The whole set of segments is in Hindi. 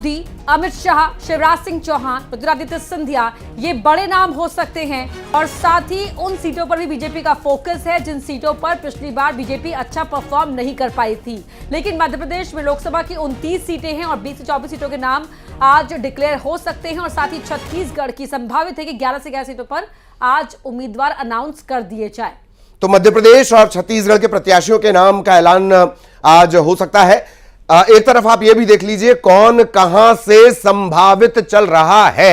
मोदी, अमित शाह, शिवराज सिंह चौहान, ज्योतिरादित्य सिंधिया ये बड़े नाम हो सकते हैं और साथ ही उन सीटों पर भी बीजेपी का फोकस है जिन सीटों पर पिछली बार बीजेपी अच्छा परफॉर्म नहीं कर पाई थी। लेकिन मध्य प्रदेश में लोकसभा की 29 सीटें हैं और 20 से 24 सीटों के नाम आज डिक्लेयर हो सकते हैं और साथ ही छत्तीसगढ़ की संभावित है कि 11 से 11 सीटों पर आज उम्मीदवार अनाउंस कर दिए जाए। तो मध्य प्रदेश और छत्तीसगढ़ के प्रत्याशियों के नाम का ऐलान आज हो सकता है। एक तरफ आप यह भी देख लीजिए कौन कहां से संभावित चल रहा है।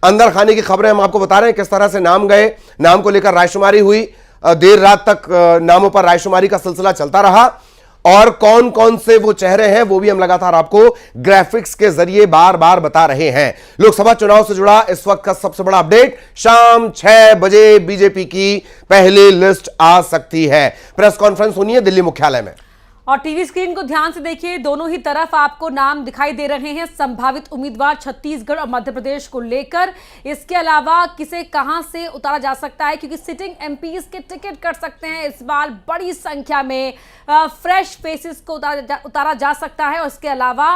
अंदर खाने की खबरें हम आपको बता रहे हैं किस तरह से नाम गए, नाम को लेकर रायशुमारी हुई, देर रात तक नामों पर रायशुमारी का सिलसिला चलता रहा और कौन कौन से वो चेहरे हैं वो भी हम लगातार आपको ग्राफिक्स के जरिए बार बार बता रहे हैं। लोकसभा चुनाव से जुड़ा इस वक्त का सबसे बड़ा अपडेट, शाम 6 बजे बीजेपी की पहली लिस्ट आ सकती है। प्रेस कॉन्फ्रेंस होनी है दिल्ली मुख्यालय में और टीवी स्क्रीन को ध्यान से देखिए, दोनों ही तरफ आपको नाम दिखाई दे रहे हैं संभावित उम्मीदवार छत्तीसगढ़ और मध्य प्रदेश को लेकर। इसके अलावा किसे कहां से उतारा जा सकता है क्योंकि सिटिंग एमपीज के टिकट कट सकते हैं इस बार बड़ी संख्या में, फ्रेश फेसेस को उतारा जा सकता है। और इसके अलावा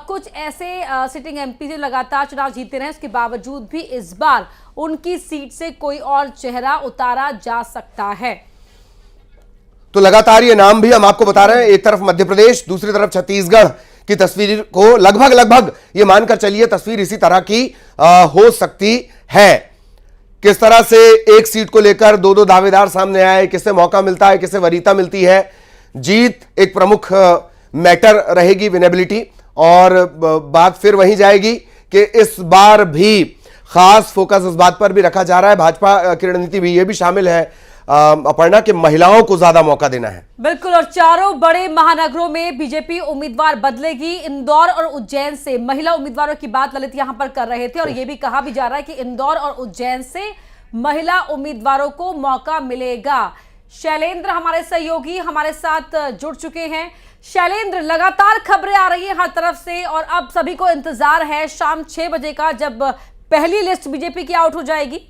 कुछ ऐसे सिटिंग एमपी जो लगातार चुनाव जीतते रहे उसके बावजूद भी इस बार उनकी सीट से कोई और चेहरा उतारा जा सकता है। तो लगातार ये नाम भी हम आपको बता रहे हैं, एक तरफ मध्य प्रदेश, दूसरी तरफ छत्तीसगढ़ की तस्वीर को लगभग ये मानकर चलिए तस्वीर इसी तरह की हो सकती है। किस तरह से एक सीट को लेकर दो दावेदार सामने आए, किसे मौका मिलता है, किसे वरीयता मिलती है। जीत एक प्रमुख मैटर रहेगी, विनेबिलिटी, और बात फिर वहीं जाएगी कि इस बार भी खास फोकस इस बात पर भी रखा जा रहा है, भाजपा की रणनीति भी, ये भी शामिल है अपर्णा, कि महिलाओं को ज्यादा मौका देना है। बिल्कुल, और चारों बड़े महानगरों में बीजेपी उम्मीदवार बदलेगी। इंदौर और उज्जैन से महिला उम्मीदवारों की बात ललित यहां पर कर रहे थे और यह भी कहा भी जा रहा है कि इंदौर और उज्जैन से महिला उम्मीदवारों को मौका मिलेगा। शैलेंद्र हमारे सहयोगी हमारे साथ जुड़ चुके हैं। शैलेंद्र, लगातार खबरें आ रही है हर तरफ से और अब सभी को इंतजार है शाम 6 बजे का, जब पहली लिस्ट बीजेपी की आउट हो जाएगी।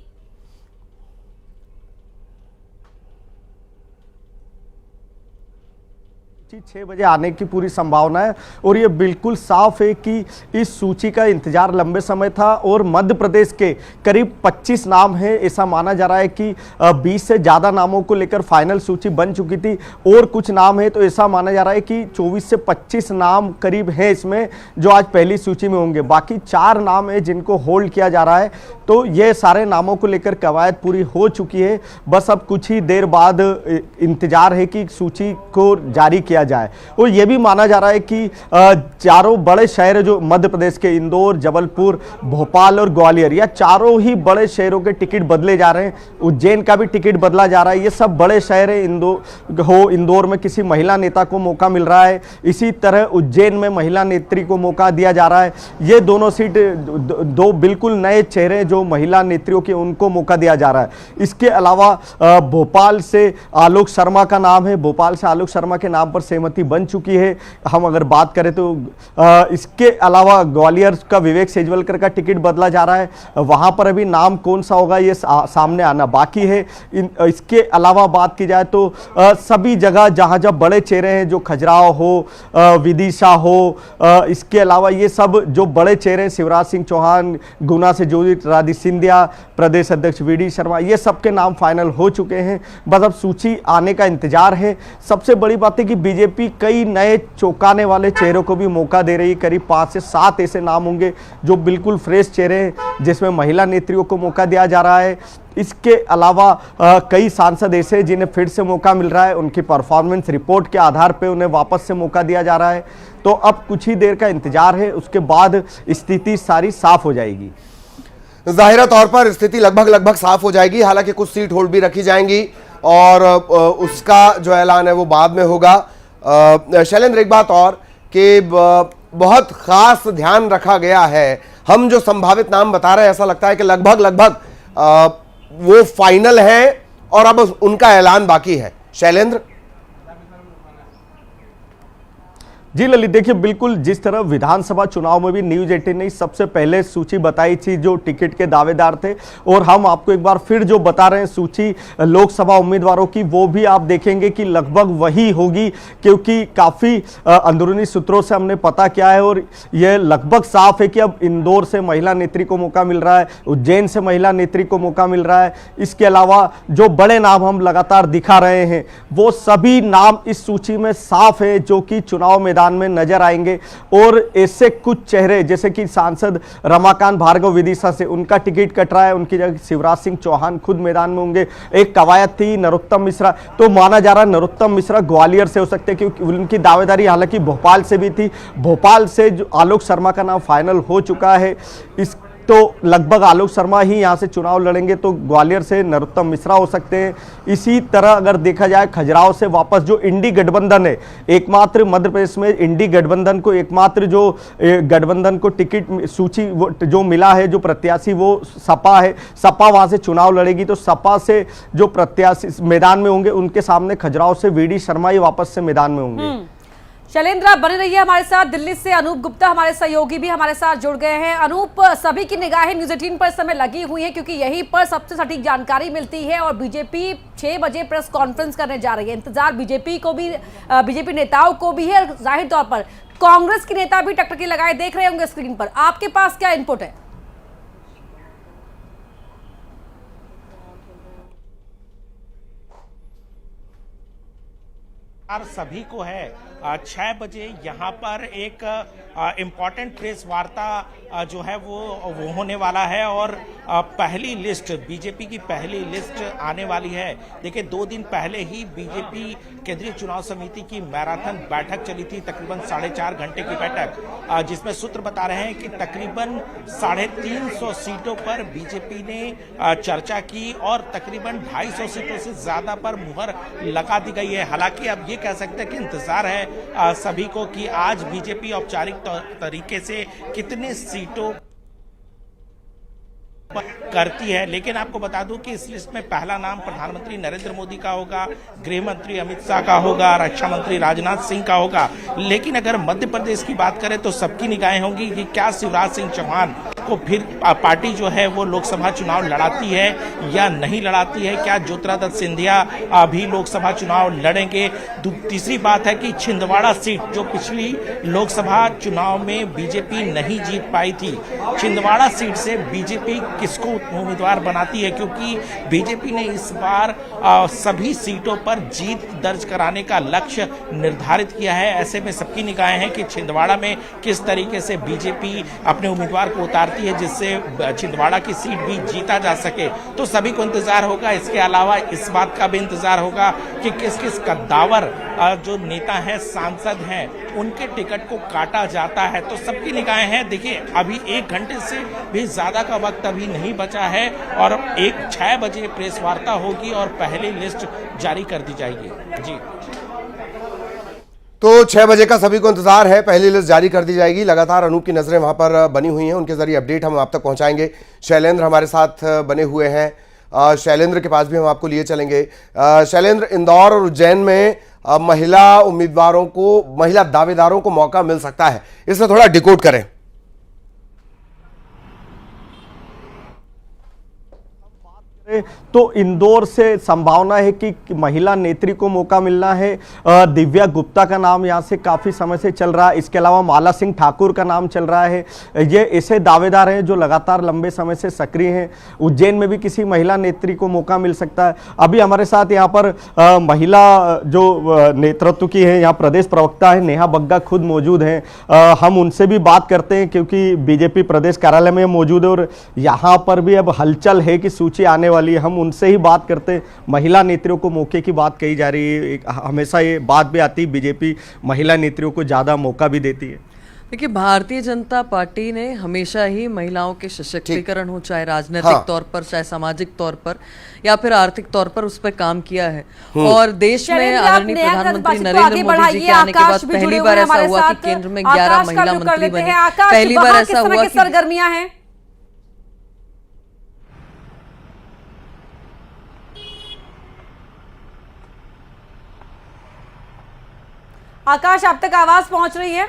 सूची 6 बजे आने की पूरी संभावना है और ये बिल्कुल साफ है कि इस सूची का इंतजार लंबे समय था और मध्य प्रदेश के करीब 25 नाम हैं। ऐसा माना जा रहा है कि 20 से ज़्यादा नामों को लेकर फाइनल सूची बन चुकी थी और कुछ नाम है तो ऐसा माना जा रहा है कि 24 से 25 नाम करीब हैं इसमें जो आज पहली सूची में होंगे। बाकी 4 नाम है जिनको होल्ड किया जा रहा है। तो ये सारे नामों को लेकर कवायद पूरी हो चुकी है, बस अब कुछ ही देर बाद इंतजार है कि सूची को जारी किया जाए। और यह भी माना जा रहा है कि चारों बड़े शहर जो मध्य प्रदेश के, इंदौर, जबलपुर, भोपाल और ग्वालियर, या चारों ही बड़े शहरों के टिकट बदले जा रहे हैं। उज्जैन का भी टिकट बदला जा रहा है। ये सब बड़े शहर है। इंदौर में किसी महिला नेता को मौका मिल रहा है, इसी तरह उज्जैन में महिला नेत्री को मौका दिया जा रहा है। ये दोनों सीट दो बिल्कुल नए चेहरे जो महिला नेत्रियों के उनको मौका दिया जा रहा है। इसके अलावा भोपाल से आलोक शर्मा का नाम है, भोपाल से आलोक शर्मा के नाम पर सहमति बन चुकी है। हम अगर बात करें तो इसके अलावा ग्वालियर का विवेक सेजवलकर का टिकट बदला जा रहा है, वहां पर अभी नाम कौन सा होगा ये सामने आना बाकी है। इसके अलावा बात की जाए तो सभी जगह जहां जब बड़े चेहरे हैं, जो खजुराहो हो, विदिशा हो, इसके अलावा ये सब जो बड़े चेहरे हैं, शिवराज सिंह चौहान, गुना से ज्योतिरादित्य सिंधिया, प्रदेश अध्यक्ष वीडी शर्मा, ये सबके नाम फाइनल हो चुके हैं। बस अब सूची आने का इंतजार है। सबसे बड़ी बात है कि बीजेपी कई नए चौंकाने वाले चेहरों को भी मौका दे रही है। करीब 5 से 7 ऐसे नाम होंगे जो बिल्कुल फ्रेश चेहरे हैं, जिसमें महिला नेत्रियों को मौका दिया जा रहा है। इसके अलावा कई सांसद ऐसे जिन्हें फिर से मौका मिल रहा है, उनकी परफॉर्मेंस रिपोर्ट के आधार पर उन्हें वापस से मौका दिया जा रहा है। तो अब कुछ ही देर का इंतजार है, उसके बाद स्थिति सारी साफ हो जाएगी। जाहिर तौर पर स्थिति लगभग साफ हो जाएगी। हालांकि कुछ सीट होल्ड भी रखी जाएंगी और उसका जो ऐलान है वो बाद में होगा। शैलेंद्र, एक बात और कि बहुत खास ध्यान रखा गया है, हम जो संभावित नाम बता रहे हैं ऐसा लगता है कि लगभग वो फाइनल है और अब उनका ऐलान बाकी है। शैलेंद्र, जी ललित, देखिए बिल्कुल जिस तरह विधानसभा चुनाव में भी न्यूज 18 ने सबसे पहले सूची बताई थी जो टिकट के दावेदार थे, और हम आपको एक बार फिर जो बता रहे हैं सूची लोकसभा उम्मीदवारों की, वो भी आप देखेंगे कि लगभग वही होगी, क्योंकि काफी अंदरूनी सूत्रों से हमने पता किया है और यह लगभग साफ है कि अब इंदौर से महिला नेत्री को मौका मिल रहा है, उज्जैन से महिला नेत्री को मौका मिल रहा है। इसके अलावा जो बड़े नाम हम लगातार दिखा रहे हैं वो सभी नाम इस सूची में साफ है जो कि चुनाव मैदान में नजर आएंगे। और ऐसे कुछ चेहरे जैसे कि सांसद रमाकांत भार्गव विदिशा से, उनका टिकट कट रहा है, उनकी जगह शिवराज सिंह चौहान खुद मैदान में होंगे। एक कवायद थी नरोत्तम मिश्रा, तो माना जा रहा है नरोत्तम मिश्रा ग्वालियर से हो सकते हैं क्योंकि उनकी दावेदारी हालांकि भोपाल से भी थी। भोपाल से जो आलोक शर्मा का नाम फाइनल हो चुका है, इस तो लगभग आलोक शर्मा ही यहां से चुनाव लड़ेंगे, तो ग्वालियर से नरोत्तम मिश्रा हो सकते हैं। इसी तरह अगर देखा जाए खजुराहो से वापस जो इंडी गठबंधन है, एकमात्र मध्य प्रदेश में इंडी गठबंधन को एकमात्र जो गठबंधन को टिकट सूची जो मिला है जो प्रत्याशी वो सपा है, सपा वहां से चुनाव लड़ेगी। तो सपा से जो प्रत्याशी मैदान में होंगे उनके सामने खजुराहो से वीडी शर्मा ही वापस से मैदान में होंगे। शैलेंद्र, आप बने रहिए हमारे साथ। दिल्ली से अनूप गुप्ता हमारे सहयोगी भी हमारे साथ जुड़ गए हैं। अनूप, सभी की निगाहें न्यूज 18 पर इस समय लगी हुई हैं क्योंकि यहीं पर सबसे सटीक जानकारी मिलती है और बीजेपी 6 बजे प्रेस कॉन्फ्रेंस करने जा रही है। इंतजार बीजेपी को भी, बीजेपी नेताओं को भी है, जाहिर तौर पर कांग्रेस के नेता भी टकटकी लगाए देख रहे होंगे स्क्रीन पर। आपके पास क्या इनपुट है? सभी को है 6 बजे यहाँ पर एक इम्पॉर्टेंट प्रेस वार्ता जो है वो होने वाला है और पहली लिस्ट, बीजेपी की पहली लिस्ट आने वाली है। देखिए 2 दिन पहले ही बीजेपी केंद्रीय चुनाव समिति की मैराथन बैठक चली थी, तकरीबन 4.5 घंटे की बैठक, जिसमें सूत्र बता रहे हैं कि तकरीबन 350 सीटों पर बीजेपी ने चर्चा की और तकरीबन 250 सीटों से ज्यादा पर मुहर लगा दी गई है। हालांकि अब ये कह सकते हैं कि इंतजार है सभी को कि आज बीजेपी औपचारिक तरीके से कितने सीटों करती है। लेकिन आपको बता दूं कि इस लिस्ट में पहला नाम प्रधानमंत्री नरेंद्र मोदी का होगा, गृह मंत्री अमित शाह का होगा, रक्षा मंत्री राजनाथ सिंह का होगा। लेकिन अगर मध्य प्रदेश की बात करें तो सबकी निगाहें होंगी कि क्या शिवराज सिंह चौहान को फिर पार्टी जो है वो लोकसभा चुनाव लड़ाती है या नहीं लड़ाती है, क्या ज्योतिरादित्य सिंधिया भी लोकसभा चुनाव लड़ेंगे। तीसरी बात है कि छिंदवाड़ा सीट जो पिछली लोकसभा चुनाव में बीजेपी नहीं जीत पाई थी, छिंदवाड़ा सीट से बीजेपी किसको उम्मीदवार बनाती है, क्योंकि बीजेपी ने इस बार सभी सीटों पर जीत दर्ज कराने का लक्ष्य निर्धारित किया है। ऐसे में सबकी निगाहें हैं कि छिंदवाड़ा में किस तरीके से बीजेपी अपने उम्मीदवार को उतारती है जिससे छिंदवाड़ा की सीट भी जीता जा सके। तो सभी को इंतजार होगा। इसके अलावा इस बात का भी इंतजार होगा कि किस किस कद्दावर जो नेता हैं, सांसद हैं, उनके टिकट को काटा जाता है। तो सबकी निगाहें हैं। देखिए अभी 1 घंटे से भी ज्यादा का वक्त अभी नहीं बचा है और 6 बजे प्रेस वार्ता होगी और पहली लिस्ट जारी कर दी जाएगी। जी तो 6 बजे का सभी को इंतजार है, पहली लिस्ट जारी कर दी जाएगी। लगातार अनूप की नजरें वहां पर बनी हुई हैं, उनके जरिए अपडेट हम आप तक पहुंचाएंगे। शैलेंद्र हमारे साथ बने हुए हैं, शैलेंद्र के पास भी हम आपको लिए चलेंगे। शैलेंद्र, इंदौर और उज्जैन में महिला उम्मीदवारों को, महिला दावेदारों को मौका मिल सकता है, इसे थोड़ा डिकोड करें। तो इंदौर से संभावना है कि महिला नेत्री को मौका मिलना है। दिव्या गुप्ता का नाम यहां से काफी समय से चल रहा है। इसके अलावा माला सिंह ठाकुर का नाम चल रहा है। ये ऐसे दावेदार हैं जो लगातार लंबे समय से सक्रिय हैं। उज्जैन में भी किसी महिला नेत्री को मौका मिल सकता है। अभी हमारे साथ यहाँ पर महिला जो नेतृत्व की है, यहाँ प्रदेश प्रवक्ता है नेहा बग्गा खुद मौजूद हैं। हम उनसे भी बात करते हैं क्योंकि बीजेपी प्रदेश कार्यालय में मौजूद है और यहाँ पर भी अब हलचल है कि सूची आने वाली। हम उनसे ही बात करते हैं। महिला नेत्रियों को मौके की बात कही जा रही है, हमेशा ये बात भी आती है बीजेपी महिला नेत्रियों को ज्यादा मौका भी देती है। देखिए भारतीय जनता पार्टी ने हमेशा ही महिलाओं के सशक्तिकरण हो, चाहे राजनीतिक तौर पर, चाहे सामाजिक तौर पर या फिर आर्थिक तौर पर, उस पर काम किया है। और देश में आदरणीय प्रधानमंत्री नरेंद्र मोदी जी के आने के बाद पहली बार ऐसा हुआ कि केंद्र में 11 महिला मंत्री बने। पहली बार ऐसा हुआ कि सरगर्मियां हैं। आकाश, आप तक आवाज पहुंच रही है?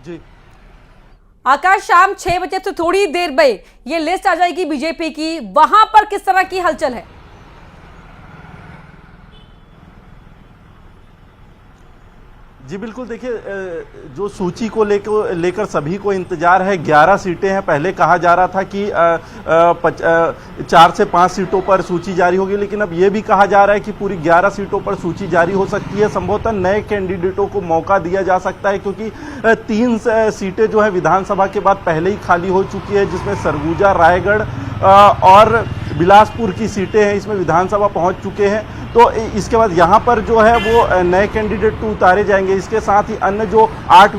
जी आकाश, शाम 6 बजे से थोड़ी देर में ये लिस्ट आ जाएगी बीजेपी की, वहां पर किस तरह की हलचल है? जी बिल्कुल, देखिए जो सूची को लेकर सभी को इंतजार है। 11 सीटें हैं। पहले कहा जा रहा था कि 4 से 5 सीटों पर सूची जारी होगी, लेकिन अब यह भी कहा जा रहा है कि पूरी 11 सीटों पर सूची जारी हो सकती है। संभवतः नए कैंडिडेटों को मौका दिया जा सकता है, क्योंकि 3 सीटें जो है विधानसभा के बाद पहले ही खाली हो चुकी है, जिसमें सरगुजा, रायगढ़ और बिलासपुर की सीटें हैं, इसमें विधानसभा पहुंच चुके हैं। तो इसके बाद यहाँ पर जो है वो नए कैंडिडेट उतारे जाएंगे। इसके साथ ही अन्य जो 8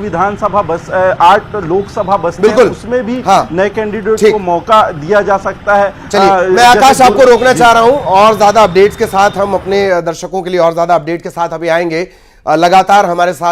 लोकसभा बसते हैं, उसमें भी नए कैंडिडेट को मौका दिया जा सकता है। चलिए, मैं आकाश आपको रोकना चाह रहा हूं, और ज्यादा अपडेट्स के साथ हम अपने दर्शकों के लिए और ज्यादा अपडेट के साथ अभी आएंगे। लगातार हमारे साथ